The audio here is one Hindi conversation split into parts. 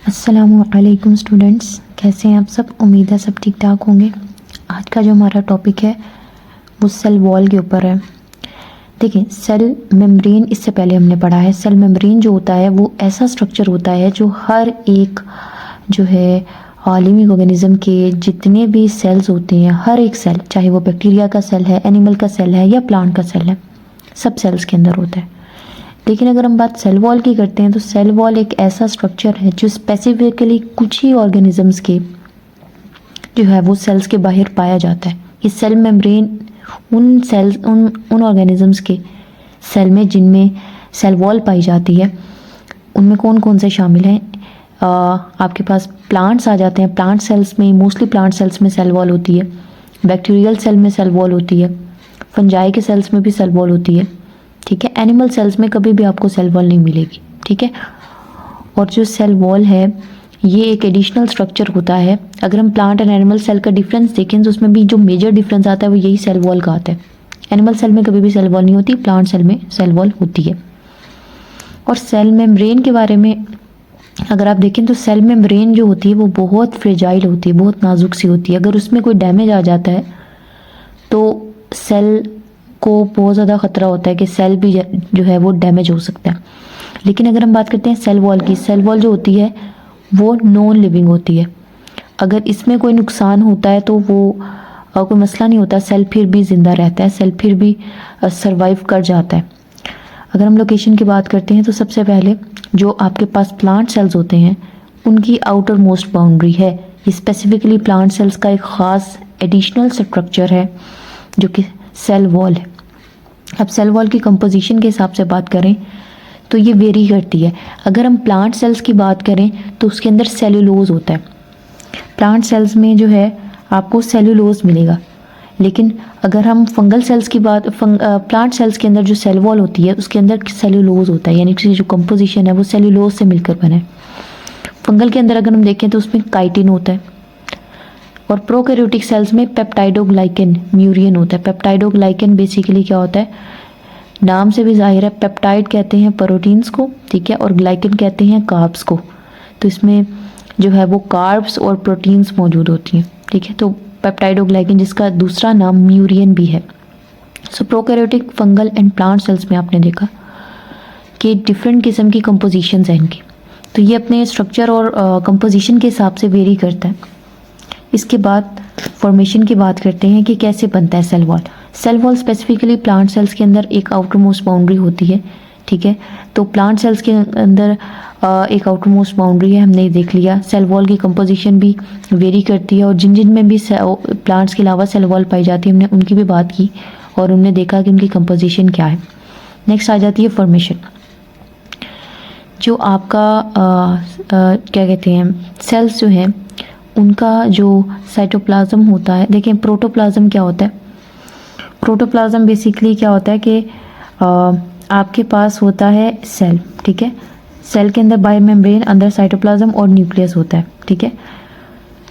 अस्सलामुअलैकुम स्टूडेंट्स, कैसे हैं आप सब। उम्मीद है सब ठीक ठाक होंगे। आज का जो हमारा टॉपिक है वो सेल वॉल के ऊपर है। देखिए, सेल मेम्ब्रेन इससे पहले हमने पढ़ा है। सेल मेम्ब्रेन जो होता है वो ऐसा स्ट्रक्चर होता है जो हर एक जो है लिविंग ऑर्गेनिज्म के जितने भी सेल्स होते हैं, हर एक सेल, चाहे वो बैक्टीरिया का सेल है, एनिमल का सेल है या प्लांट का सेल है, सब सेल्स के अंदर होता है। लेकिन अगर हम बात सेल वॉल की करते हैं तो सेल वॉल एक ऐसा स्ट्रक्चर है जो स्पेसिफिकली कुछ ही ऑर्गेनिजम्स के जो है वो सेल्स के बाहर पाया जाता है। ये सेल मेम्ब्रेन उन सेल्स उन ऑर्गेनिजम्स के सेल में जिनमें सेल वॉल पाई जाती है, उनमें कौन कौन से शामिल हैं। आपके पास प्लांट्स आ जाते हैं। प्लांट सेल्स में, मोस्टली प्लांट सेल्स में सेल वॉल होती है। बैक्टीरियल सेल में सेल वॉल होती है। फंजाई के सेल्स में भी सेल वॉल होती है। ठीक है, एनिमल सेल्स में कभी भी आपको सेल वॉल नहीं मिलेगी। ठीक है, और जो सेल वॉल है ये एक एडिशनल स्ट्रक्चर होता है। अगर हम प्लांट एंड एनिमल सेल का डिफरेंस देखें तो उसमें भी जो मेजर डिफरेंस आता है वो यही सेल वॉल का आता है। एनिमल सेल में कभी भी सेल वॉल नहीं होती, प्लांट सेल में सेल वॉल होती है। और सेल मेम्ब्रेन के बारे में अगर आप देखें तो सेल मेम्ब्रेन जो होती है वो बहुत फ्रेजाइल होती है, बहुत नाजुक सी होती है। अगर उसमें कोई डैमेज आ जाता है तो सेल को बहुत ज़्यादा ख़तरा होता है कि सेल भी जो है वो डैमेज हो सकता है। लेकिन अगर हम बात करते हैं सेल वॉल की, सेल वॉल जो होती है वो नॉन लिविंग होती है। अगर इसमें कोई नुकसान होता है तो वो कोई मसला नहीं होता, सेल फिर भी ज़िंदा रहता है, सेल फिर भी सरवाइव कर जाता है। अगर हम लोकेशन की बात करते हैं तो सबसे पहले जो आपके पास प्लांट सेल्स होते हैं उनकी आउटर मोस्ट बाउंड्री है। ये स्पेसिफिकली प्लांट सेल्स का एक ख़ास एडिशनल स्ट्रक्चर है जो कि सेल वॉल है। अब सेल वॉल की कंपोजिशन के हिसाब से बात करें तो ये वेरी करती है। अगर हम प्लांट सेल्स की बात करें तो उसके अंदर सेल्यूलोज होता है। प्लांट सेल्स में जो है आपको सेल्यूलोज मिलेगा। लेकिन अगर हम फंगल सेल्स की बात, प्लांट सेल्स के अंदर जो सेल वॉल होती है उसके अंदर सेल्यूलोज होता है, यानी कि जो कंपोजिशन है वो सेल्यूलोज से मिलकर बना है। फंगल के अंदर अगर हम देखें तो उसमें काइटिन होता है। और प्रोकैरियोटिक सेल्स में पेप्टाइडोग्लाइकन म्यूरियन होता है। पेप्टाइडोग्लाइकन बेसिकली क्या होता है, नाम से भी जाहिर है, पेप्टाइड कहते हैं प्रोटीन्स को, ठीक है, और ग्लाइकन कहते हैं कार्ब्स को। तो इसमें जो है वो कार्ब्स और प्रोटीन्स मौजूद होती हैं। ठीक है, तो पेप्टाइडोग्लाइकन जिसका दूसरा नाम म्यूरियन भी है। So prokaryotic, fungal and plant cells में आपने देखा कि डिफरेंट किस्म की कंपोजिशन है इनकी। तो ये अपने स्ट्रक्चर और कंपोजिशन के हिसाब से वेरी करता है। इसके बाद फॉर्मेशन की बात करते हैं कि कैसे बनता है cell wall. Cell wall specifically plant cells के अंदर एक आउटर मोस्ट बाउंड्री होती है। ठीक है, तो प्लांट सेल्स के अंदर एक आउटर मोस्ट बाउंड्री है, हमने देख लिया। सेल वॉल की कंपोजिशन भी वेरी करती है और जिन जिन में भी प्लांट्स के अलावा सेल वॉल पाई जाती है हमने उनकी भी बात की और हमने देखा कि उनकी कंपोजिशन क्या है। नेक्स्ट आ जाती है फॉर्मेशन। जो आपका क्या कहते हैं, सेल्स जो हैं उनका जो साइटोप्लाज्म होता है। देखें, प्रोटोप्लाज्म क्या होता है। प्रोटोप्लाज्म बेसिकली क्या होता है कि आपके पास होता है सेल। ठीक है, सेल के अंदर बायो मेम्ब्रेन, अंदर साइटोप्लाज्म और न्यूक्लियस होता है। ठीक है,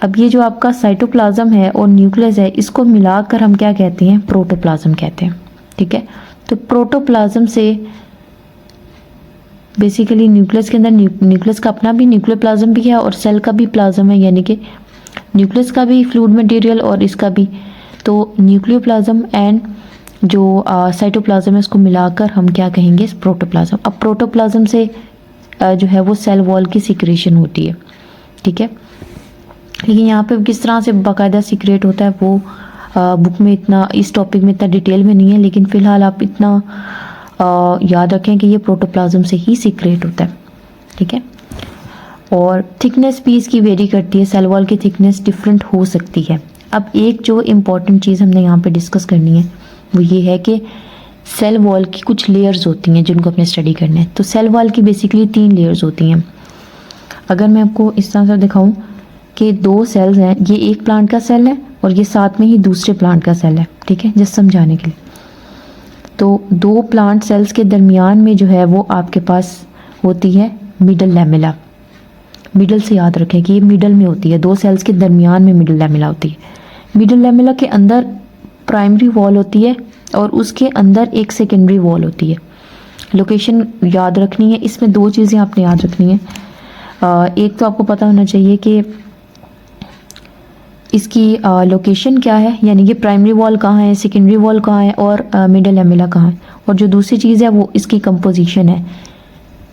अब ये जो आपका साइटोप्लाज्म है और न्यूक्लियस है इसको मिलाकर हम क्या कहते हैं, प्रोटोप्लाज्म कहते हैं। ठीक है, तो प्रोटोप्लाज्म से बेसिकली न्यूक्लियस के अंदर न्यूक्लियस का अपना भी न्यूक्लियर प्लाज्म भी है और सेल का भी प्लाज्म है, यानी कि न्यूक्लियस का भी फ्लूइड मटेरियल और इसका भी। तो न्यूक्लियर प्लाज्म एंड जो साइटोप्लाज्म है उसको मिलाकर हम क्या कहेंगे, प्रोटोप्लाज्म। अब प्रोटोप्लाज्म से जो है वो सेल वॉल की सिक्रेशन होती है। ठीक है, लेकिन यहाँ पे किस तरह से बाकायदा सीक्रेट होता है वो बुक में इतना, इस टॉपिक में इतना डिटेल में नहीं है, लेकिन फ़िलहाल आप इतना याद रखें कि ये प्रोटोप्लाज्म से ही सीक्रेट होता है। ठीक है, और थिकनेस भी इसकी वेरी करती है। सेल वॉल की थिकनेस डिफरेंट हो सकती है। अब एक जो इम्पॉर्टेंट चीज़ हमने यहाँ पे डिस्कस करनी है वो ये है कि सेल वॉल की कुछ लेयर्स होती हैं जिनको अपने स्टडी करना है। तो सेल वॉल की बेसिकली 3 लेयर्स होती हैं। अगर मैं आपको इस तरह से दिखाऊं कि 2 सेल्स हैं, ये एक प्लांट का सेल है और ये साथ में ही दूसरे प्लांट का सेल है। ठीक है, जस्ट समझाने के लिए। तो 2 प्लांट सेल्स के दरमियान में जो है वो आपके पास होती है मिडल लैमेला। मिडल से याद रखें कि ये मिडल में होती है, 2 सेल्स के दरमियान में मिडल लैमेला होती है। मिडल लैमेला के अंदर प्राइमरी वॉल होती है और उसके अंदर एक सेकेंडरी वॉल होती है। लोकेशन याद रखनी है, इसमें 2 चीज़ें आपने याद रखनी है। एक तो आपको पता होना चाहिए कि इसकी लोकेशन क्या है, यानी कि प्राइमरी वॉल कहाँ है, सेकेंडरी वॉल कहाँ है और मिडल लैमेला कहाँ है। और जो दूसरी चीज़ है वो इसकी कंपोजिशन है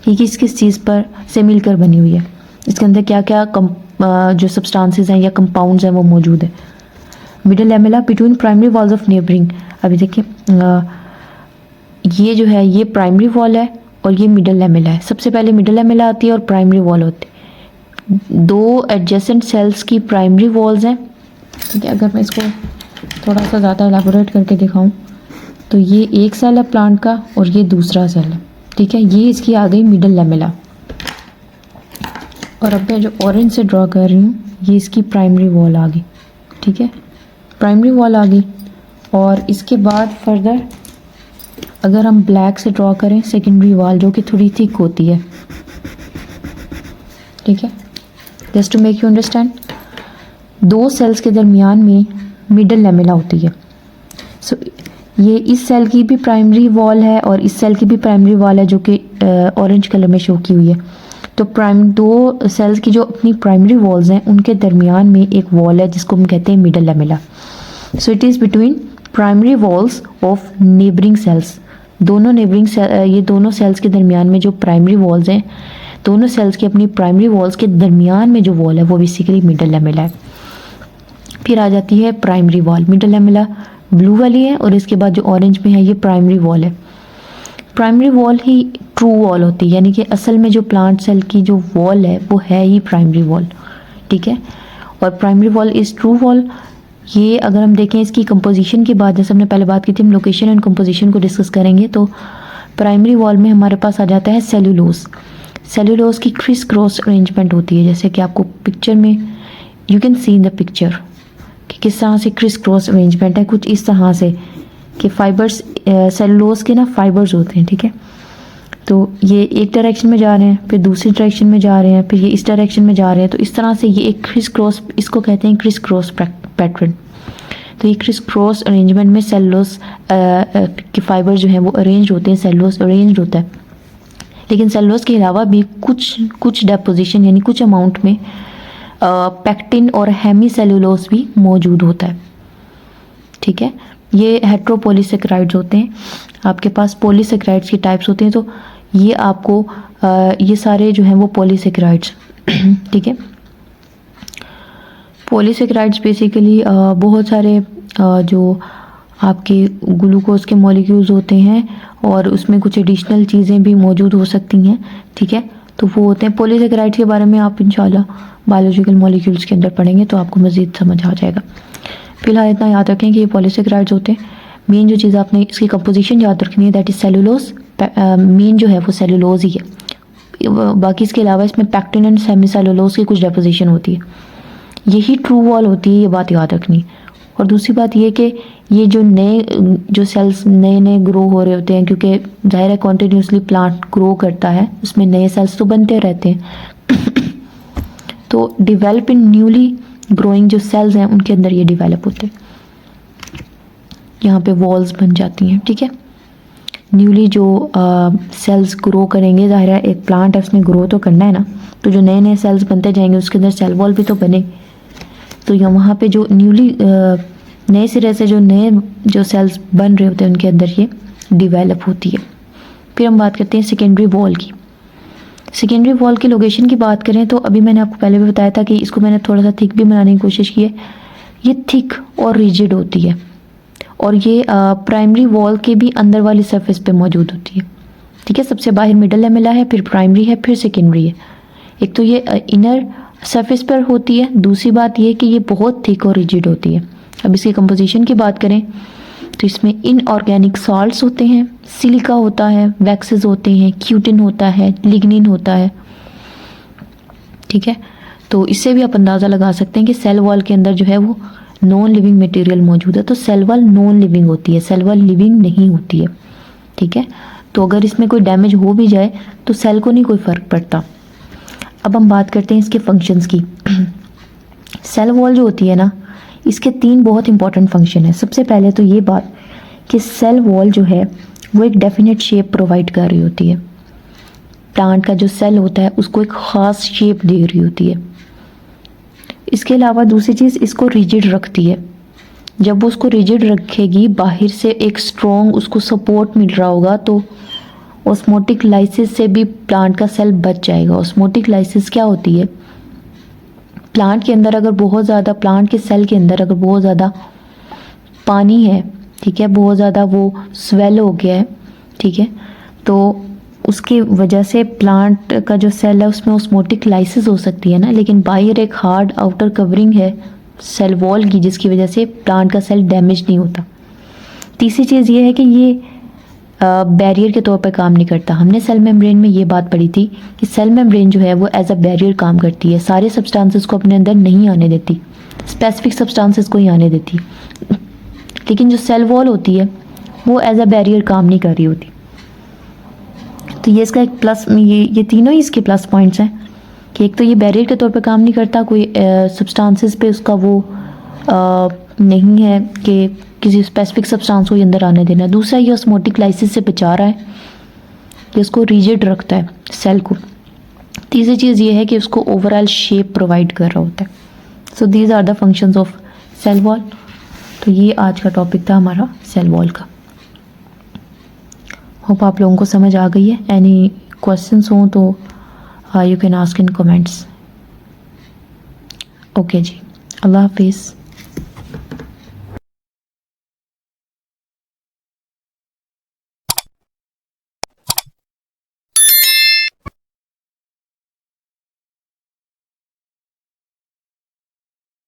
कि किस किस चीज़ पर से मिलकर बनी हुई है, इसके अंदर क्या क्या जो सब्सटेंसेस हैं या कंपाउंड्स हैं वो मौजूद है। Middle lamella between primary walls of neighbouring. अभी देखिए ये जो है ये प्राइमरी वॉल है और ये मिडल लैमेला है। सबसे पहले मिडल लैमेला आती है और प्राइमरी वॉल होती है। दो एडजेसेंट सेल्स की प्राइमरी वॉल्स हैं, ठीक है। अगर मैं इसको थोड़ा सा ज़्यादा एलाबोरेट करके दिखाऊं तो ये एक सेल है प्लांट का और ये दूसरा सेल है, ठीक है। ये इसकी आ गई मिडल लैमेला। और अब मैं जो ऑरेंज से ड्रॉ कर रही हूँ ये इसकी प्राइमरी वॉल आ गई, ठीक है, प्राइमरी वॉल आ गई। और इसके बाद फर्दर अगर हम ब्लैक से ड्रॉ करें सेकेंडरी वॉल जो कि थोड़ी थिक होती है, ठीक है, just to make you understand. दो सेल्स के दरमियान में मिडल लैमेला होती है। सो ये इस सेल की भी प्राइमरी वॉल है और इस सेल की भी प्राइमरी वॉल है जो कि ऑरेंज कलर में शो की हुई है। तो दो सेल्स की जो अपनी प्राइमरी वॉल्स हैं उनके दरमियान में एक वॉल है जिसको हम कहते हैं middle lamella. So it is between primary walls of neighbouring cells. दोनों नेबरिंग ये दोनों सेल्स के दरमियान में जो प्राइमरी वॉल्स हैं, दोनों सेल्स की अपनी प्राइमरी वॉल्स के दरमियान में जो वॉल है वो बेसिकली मिडल लैमेला है। फिर आ जाती है primary wall. Middle lamella blue वाली है और इसके बाद जो ऑरेंज में है ये प्राइमरी वॉल है। प्राइमरी वॉल ही ट्रू वॉल होती है, यानी कि असल में जो प्लांट सेल की जो वॉल है वो है ही प्राइमरी वॉल, ठीक है। और primary wall is true wall. ये अगर हम देखें इसकी कंपोजिशन की बात, जैसे हमने पहले बात की थी, हम लोकेशन एंड कंपोजिशन को डिस्कस करेंगे। तो प्राइमरी वॉल में हमारे पास आ जाता है सेलुलोज। सेलुलोज की क्रिस क्रॉस अरेंजमेंट होती है, जैसे कि आपको पिक्चर में you can see in the picture कि किस तरह से क्रिस क्रॉस अरेंजमेंट है, कुछ इस तरह से कि फाइबर्स सेलुलोज के ना फाइबर्स होते हैं, ठीक है। तो ये एक डायरेक्शन में जा रहे हैं, फिर दूसरी डायरेक्शन में जा रहे हैं, फिर ये इस डायरेक्शन में जा रहे हैं। तो इस तरह से ये एक क्रिस क्रॉस, इसको कहते हैं क्रिस क्रॉस पैटर्न। तो ये क्रिस क्रॉस अरेंजमेंट में सेलुलोज के फाइबर जो हैं वो अरेंज होते हैं, सेलुलोज अरेंज होता है। लेकिन सेलुलोज के अलावा भी कुछ डेपोजिशन यानी कुछ अमाउंट में पैक्टिन और हेमी सेलुलोज भी मौजूद होता है, ठीक है। ये हेट्रोपॉलीसेकेराइड्स होते हैं। आपके पास पॉलीसेकेराइड्स की टाइप्स होती हैं, तो ये आपको ये सारे जो हैं वो पॉलीसेकेराइड्स, ठीक है। पॉलीसेकेराइड्स बेसिकली बहुत सारे जो आपके ग्लूकोज के मॉलिक्यूल्स होते हैं और उसमें कुछ एडिशनल चीज़ें भी मौजूद हो सकती हैं, ठीक है। तो वो होते हैं पॉलीसेकेराइड्स के बारे में आप इंशाल्लाह बायोलॉजिकल मॉलिक्यूल्स के अंदर पढ़ेंगे तो आपको मज़ीद समझ आ जाएगा। फिलहाल इतना याद रखें कि ये पॉलीसेकेराइड्स होते हैं। मेन जो चीज़ आपने इसकी कंपोजिशन याद रखनी है दैट इज़ सेलुलोज। मेन जो है वो सेलुलोज ही है, बाकी इसके अलावा इसमें पैक्टिन एंड सेमी सेलुलोज की कुछ डेपोजिशन होती है। यही ट्रू वॉल होती है, ये बात याद रखनी। और दूसरी बात ये कि ये जो सेल्स नए ग्रो हो रहे होते हैं, क्योंकि जाहिर है कॉन्टीन्यूसली प्लांट ग्रो करता है, उसमें नए सेल्स तो बनते रहते हैं। तो डिवेलप इन न्यूली ग्रोइंग जो सेल्स हैं उनके अंदर ये डिवेलप होते हैं, यहाँ पे वॉल्स बन जाती हैं, ठीक है। न्यूली जो सेल्स ग्रो करेंगे, जाहिर है एक प्लांट है उसमें ग्रो तो करना है ना, तो जो नए सेल्स बनते जाएंगे उसके अंदर सेल वॉल भी तो बने। तो यहाँ वहाँ पे जो न्यूली नए सिरे से जो सेल्स बन रहे होते हैं उनके अंदर ये डिवेलप होती है। फिर हम बात करते हैं सेकेंडरी वॉल की। सेकेंडरी वॉल की लोकेशन की बात करें तो अभी मैंने आपको पहले भी बताया था कि इसको मैंने थोड़ा सा थिक भी बनाने की कोशिश की है। ये थिक और रिजिड होती है और ये प्राइमरी वॉल के भी अंदर वाली सरफेस पे मौजूद होती है, ठीक है। सबसे बाहर मिडल लैमेला है, फिर प्राइमरी है, फिर सेकेंडरी है। एक तो ये इनर सरफेस पर होती है, दूसरी बात ये कि ये बहुत थिक और रिजिड होती है। अब इसकी कंपोजिशन की बात करें तो इसमें इनऑर्गेनिक सॉल्ट्स होते हैं, सिलिका होता है, वैक्सेस होते हैं, क्यूटिन होता है, लिग्निन होता है, ठीक है। तो इससे भी आप अंदाज़ा लगा सकते हैं कि सेल वॉल के अंदर जो है वो नॉन लिविंग मटेरियल मौजूद है। तो सेल वॉल नॉन लिविंग होती है, सेल वॉल लिविंग नहीं होती है, ठीक है। तो अगर इसमें कोई डैमेज हो भी जाए तो सेल को नहीं कोई फ़र्क पड़ता। अब हम बात करते हैं इसके फंक्शंस की। सेल वॉल जो होती है ना, इसके 3 बहुत इंपॉर्टेंट फंक्शन है। सबसे पहले तो ये बात कि सेल वॉल जो है वो एक डेफिनेट शेप प्रोवाइड कर रही होती है, प्लांट का जो सेल होता है उसको एक ख़ास शेप दे रही होती है। इसके अलावा दूसरी चीज़ इसको रिजिड रखती है। जब वो उसको रिजिड रखेगी, बाहर से एक स्ट्रॉन्ग उसको सपोर्ट मिल रहा होगा, तो ऑस्मोटिक लाइसिस से भी प्लांट का सेल बच जाएगा। ऑस्मोटिक लाइसिस क्या होती है? प्लांट के अंदर अगर बहुत ज़्यादा, प्लांट के सेल के अंदर अगर बहुत ज़्यादा पानी है, ठीक है, बहुत ज़्यादा वो स्वेल हो गया है, ठीक है, तो उसकी वजह से प्लांट का जो सेल है उसमें ऑस्मोटिक लाइसिस हो सकती है ना, लेकिन बाहर एक हार्ड आउटर कवरिंग है सेल वॉल की, जिसकी वजह से प्लांट का सेल डैमेज नहीं होता। तीसरी चीज़ ये है कि ये बैरियर के तौर पर काम नहीं करता। हमने सेल मेम्ब्रेन में ये बात पढ़ी थी कि सेल मेम्ब्रेन जो है वो एज अ बैरियर काम करती है, सारे सब्सटेंसेस को अपने अंदर नहीं आने देती, स्पेसिफिक सब्सटेंसेस को ही आने देती। लेकिन जो सेल वॉल होती है वो एज अ बैरियर काम नहीं कर रही होती। तो ये इसका एक प्लस, ये तीनों ही इसके प्लस पॉइंट्स हैं कि एक तो ये बैरियर के तौर पे काम नहीं करता, कोई सब्सटेंसेस पे उसका वो नहीं है कि किसी स्पेसिफिक सब्सटेंस को अंदर आने देना। दूसरा, ये ऑस्मोटिक लाइसिस से बचा रहा है, ये उसको रिजिड रखता है सेल को। तीसरी चीज़ ये है कि उसको ओवरऑल शेप प्रोवाइड कर रहा होता है। So these are the functions of cell wall. तो ये आज का टॉपिक था हमारा सेल वॉल का। होप आप लोगों को समझ आ गई है। एनी क्वेश्चंस हो तो you can ask in comments. Okay जी, अल्लाह हाफिज़।